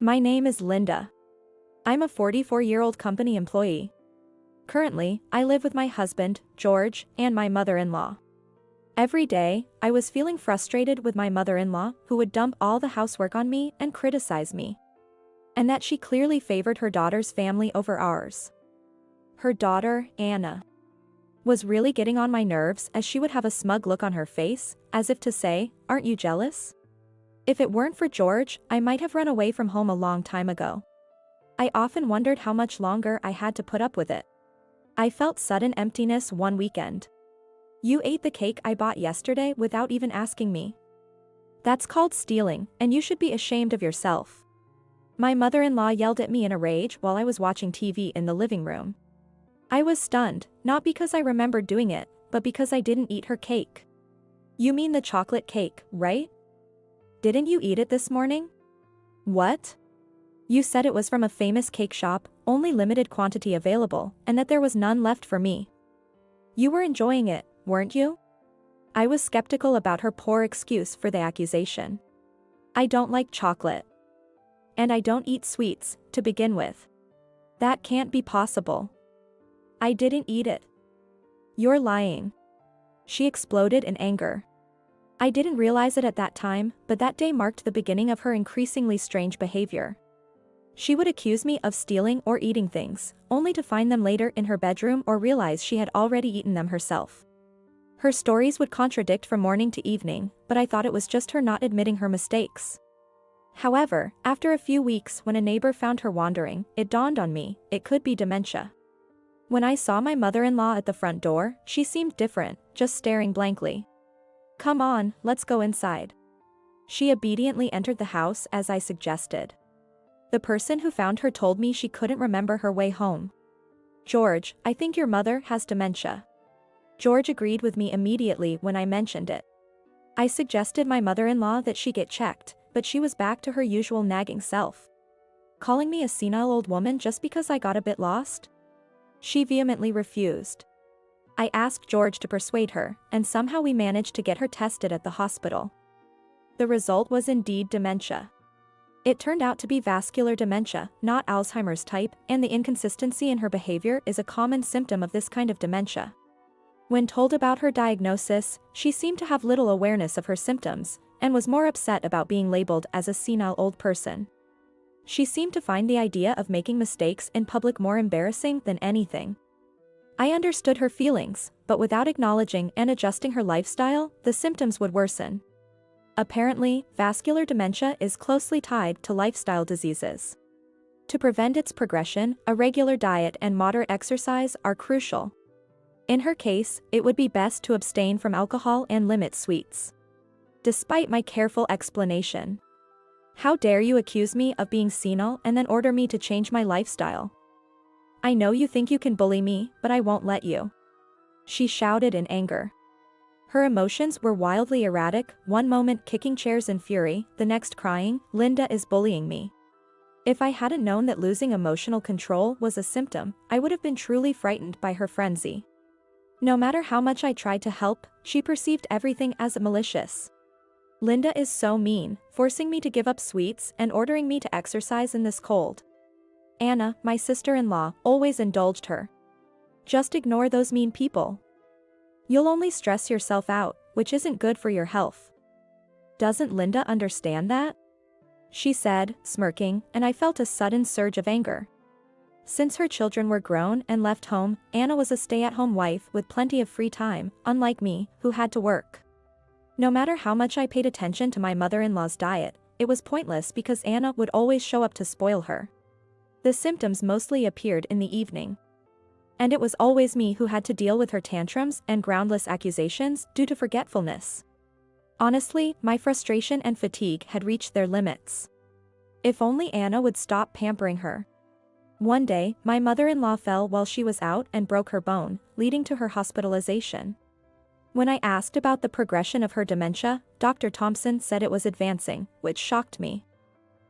My name is Linda. I'm a 44-year-old company employee. Currently, I live with my husband, George, and my mother-in-law. Every day, I was feeling frustrated with my mother-in-law, who would dump all the housework on me and criticize me. And that she clearly favored her daughter's family over ours. Her daughter, Anna, was really getting on my nerves, as she would have a smug look on her face, as if to say, "Aren't you jealous?" If it weren't for George, I might have run away from home a long time ago. I often wondered how much longer I had to put up with it. I felt sudden emptiness one weekend. "You ate the cake I bought yesterday without even asking me. That's called stealing, and you should be ashamed of yourself." My mother-in-law yelled at me in a rage while I was watching TV in the living room. I was stunned, not because I remembered doing it, but because I didn't eat her cake. "You mean the chocolate cake, right? Didn't you eat it this morning?" "What? You said it was from a famous cake shop, only limited quantity available, and that there was none left for me. You were enjoying it, weren't you?" I was skeptical about her poor excuse for the accusation. "I don't like chocolate. And I don't eat sweets, to begin with. That can't be possible. I didn't eat it." "You're lying." She exploded in anger. I didn't realize it at that time, but that day marked the beginning of her increasingly strange behavior. She would accuse me of stealing or eating things, only to find them later in her bedroom or realize she had already eaten them herself. Her stories would contradict from morning to evening, but I thought it was just her not admitting her mistakes. However, after a few weeks, when a neighbor found her wandering, it dawned on me, it could be dementia. When I saw my mother-in-law at the front door, she seemed different, just staring blankly. "Come on, let's go inside." She obediently entered the house as I suggested. The person who found her told me she couldn't remember her way home. "George, I think your mother has dementia." George agreed with me immediately when I mentioned it. I suggested my mother-in-law that she get checked, but she was back to her usual nagging self. Calling me a senile old woman just because I got a bit lost? She vehemently refused. I asked George to persuade her, and somehow we managed to get her tested at the hospital. The result was indeed dementia. It turned out to be vascular dementia, not Alzheimer's type, and the inconsistency in her behavior is a common symptom of this kind of dementia. When told about her diagnosis, she seemed to have little awareness of her symptoms, and was more upset about being labeled as a senile old person. She seemed to find the idea of making mistakes in public more embarrassing than anything. I understood her feelings, but without acknowledging and adjusting her lifestyle, the symptoms would worsen. Apparently, vascular dementia is closely tied to lifestyle diseases. To prevent its progression, a regular diet and moderate exercise are crucial. In her case, it would be best to abstain from alcohol and limit sweets. Despite my careful explanation. "How dare you accuse me of being senile and then order me to change my lifestyle? I know you think you can bully me, but I won't let you," she shouted in anger. Her emotions were wildly erratic, one moment kicking chairs in fury, the next crying, "Linda is bullying me." If I hadn't known that losing emotional control was a symptom, I would have been truly frightened by her frenzy. No matter how much I tried to help, she perceived everything as malicious. "Linda is so mean, forcing me to give up sweets and ordering me to exercise in this cold. Anna, my sister-in-law, always indulged her. Just ignore those mean people. You'll only stress yourself out, which isn't good for your health. Doesn't Linda understand that?" she said, smirking, and I felt a sudden surge of anger. Since her children were grown and left home, Anna was a stay-at-home wife with plenty of free time, unlike me, who had to work. No matter how much I paid attention to my mother-in-law's diet, it was pointless because Anna would always show up to spoil her. The symptoms mostly appeared in the evening. And it was always me who had to deal with her tantrums and groundless accusations due to forgetfulness. Honestly, my frustration and fatigue had reached their limits. If only Anna would stop pampering her. One day, my mother-in-law fell while she was out and broke her bone, leading to her hospitalization. When I asked about the progression of her dementia, Dr. Thompson said it was advancing, which shocked me.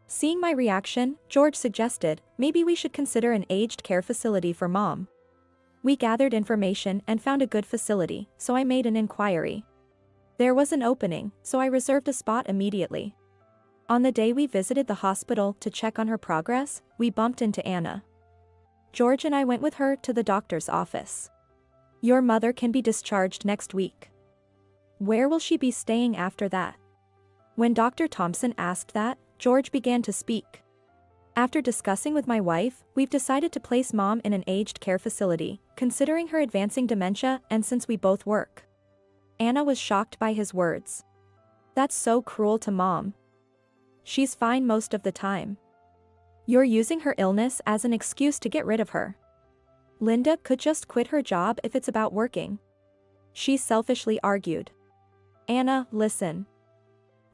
Seeing my reaction, George suggested, maybe we should consider an aged care facility for Mom. We gathered information and found a good facility, so I made an inquiry. There was an opening, so I reserved a spot immediately. On the day we visited the hospital to check on her progress, we bumped into Anna. George and I went with her to the doctor's office. Your mother can be discharged next week. Where will she be staying after that? When Dr. Thompson asked that, George began to speak. After discussing with my wife, we've decided to place Mom in an aged care facility, considering her advancing dementia and since we both work. Anna was shocked by his words. That's so cruel to Mom. She's fine most of the time. You're using her illness as an excuse to get rid of her. Linda could just quit her job if it's about working. She selfishly argued. Anna, listen.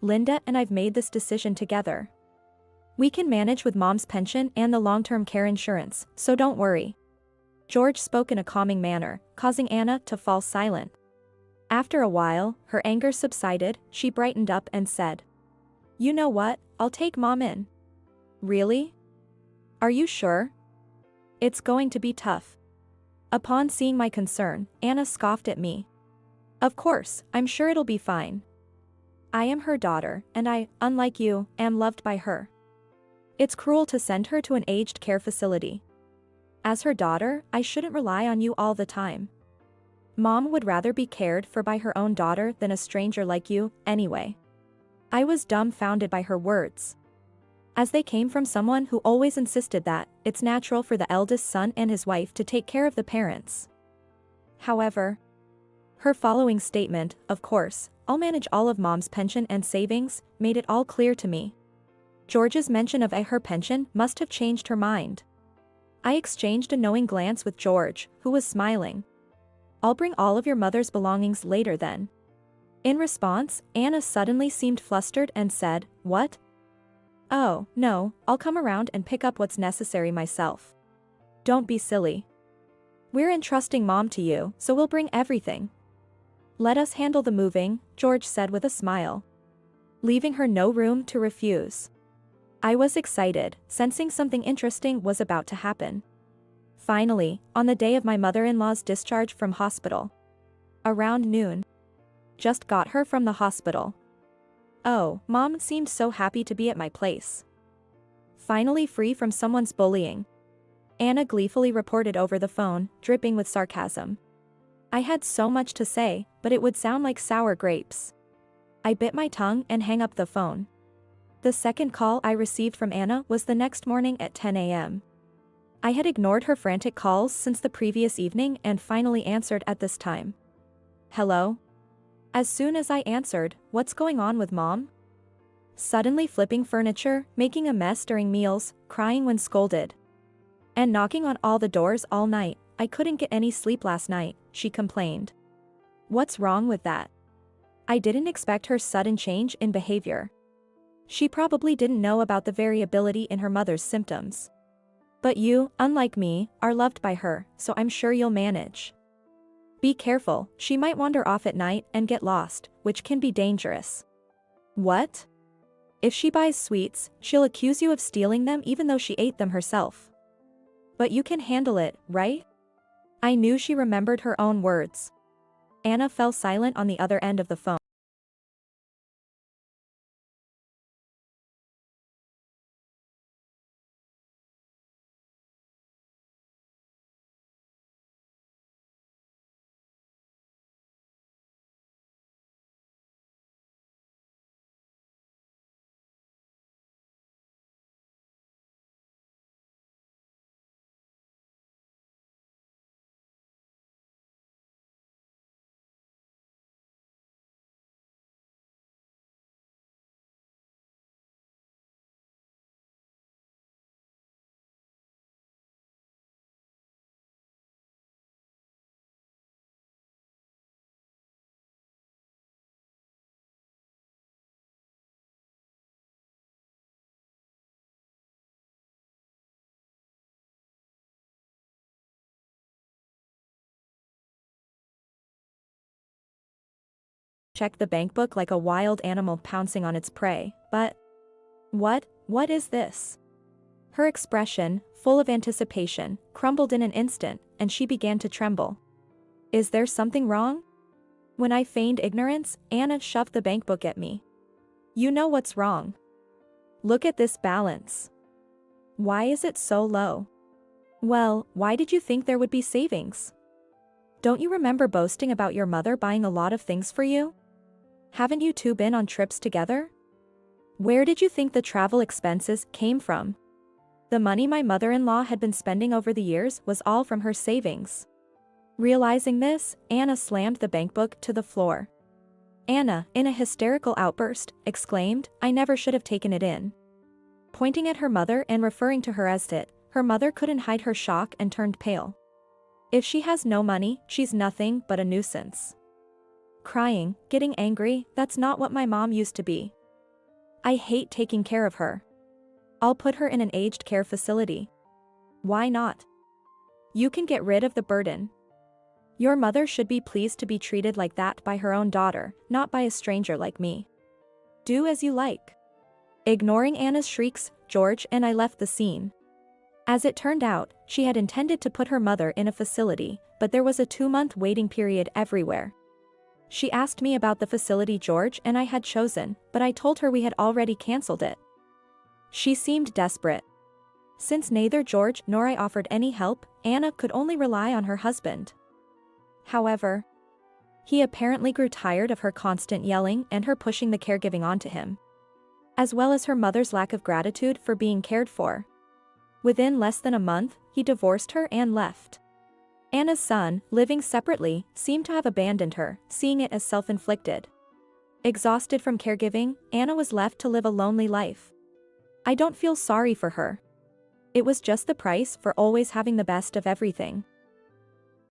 Linda and I've made this decision together. We can manage with Mom's pension and the long-term care insurance, so don't worry. George spoke in a calming manner, causing Anna to fall silent. After a while, her anger subsided, she brightened up and said, You know what, I'll take Mom in. Really? Are you sure? It's going to be tough. Upon seeing my concern, Anna scoffed at me. Of course, I'm sure it'll be fine. I am her daughter, and I, unlike you, am loved by her. It's cruel to send her to an aged care facility. As her daughter, I shouldn't rely on you all the time. Mom would rather be cared for by her own daughter than a stranger like you, anyway. I was dumbfounded by her words. As they came from someone who always insisted that it's natural for the eldest son and his wife to take care of the parents. However, her following statement, of course, I'll manage all of Mom's pension and savings, made it all clear to me. George's mention of her pension must have changed her mind. I exchanged a knowing glance with George, who was smiling. I'll bring all of your mother's belongings later then. In response, Anna suddenly seemed flustered and said, What? Oh, no, I'll come around and pick up what's necessary myself. Don't be silly. We're entrusting Mom to you, so we'll bring everything. Let us handle the moving, George said with a smile, leaving her no room to refuse. I was excited, sensing something interesting was about to happen. Finally, on the day of my mother-in-law's discharge from hospital. Around noon. Just got her from the hospital. Oh, Mom seemed so happy to be at my place. Finally free from someone's bullying. Anna gleefully reported over the phone, dripping with sarcasm. I had so much to say, but it would sound like sour grapes. I bit my tongue and hung up the phone. The second call I received from Anna was the next morning at 10 a.m. I had ignored her frantic calls since the previous evening and finally answered at this time. Hello? As soon as I answered, what's going on with Mom? Suddenly flipping furniture, making a mess during meals, crying when scolded. And knocking on all the doors all night. I couldn't get any sleep last night, she complained. What's wrong with that? I didn't expect her sudden change in behavior. She probably didn't know about the variability in her mother's symptoms. But you, unlike me, are loved by her, so I'm sure you'll manage. Be careful, she might wander off at night and get lost, which can be dangerous. What? If she buys sweets, she'll accuse you of stealing them even though she ate them herself. But you can handle it, right? I knew she remembered her own words. Anna fell silent on the other end of the phone. Checked the bank book like a wild animal pouncing on its prey, but... What is this? Her expression, full of anticipation, crumbled in an instant, and she began to tremble. Is there something wrong? When I feigned ignorance, Anna shoved the bank book at me. You know what's wrong. Look at this balance. Why is it so low? Well, why did you think there would be savings? Don't you remember boasting about your mother buying a lot of things for you? Haven't you two been on trips together? Where did you think the travel expenses came from? The money my mother-in-law had been spending over the years was all from her savings. Realizing this, Anna slammed the bankbook to the floor. Anna, in a hysterical outburst, exclaimed, "I never should have taken it in." Pointing at her mother and referring to her as it, her mother couldn't hide her shock and turned pale. If she has no money, she's nothing but a nuisance. Crying, getting angry, that's not what my mom used to be. I hate taking care of her. I'll put her in an aged care facility. Why not? You can get rid of the burden. Your mother should be pleased to be treated like that by her own daughter, not by a stranger like me. Do as you like. Ignoring Anna's shrieks, George and I left the scene. As it turned out, she had intended to put her mother in a facility, but there was a 2-month waiting period everywhere. She asked me about the facility George and I had chosen, but I told her we had already cancelled it. She seemed desperate. Since neither George nor I offered any help, Anna could only rely on her husband. However, he apparently grew tired of her constant yelling and her pushing the caregiving onto him, as well as her mother's lack of gratitude for being cared for. Within less than a month, he divorced her and left. Anna's son, living separately, seemed to have abandoned her, seeing it as self-inflicted. Exhausted from caregiving, Anna was left to live a lonely life. I don't feel sorry for her. It was just the price for always having the best of everything.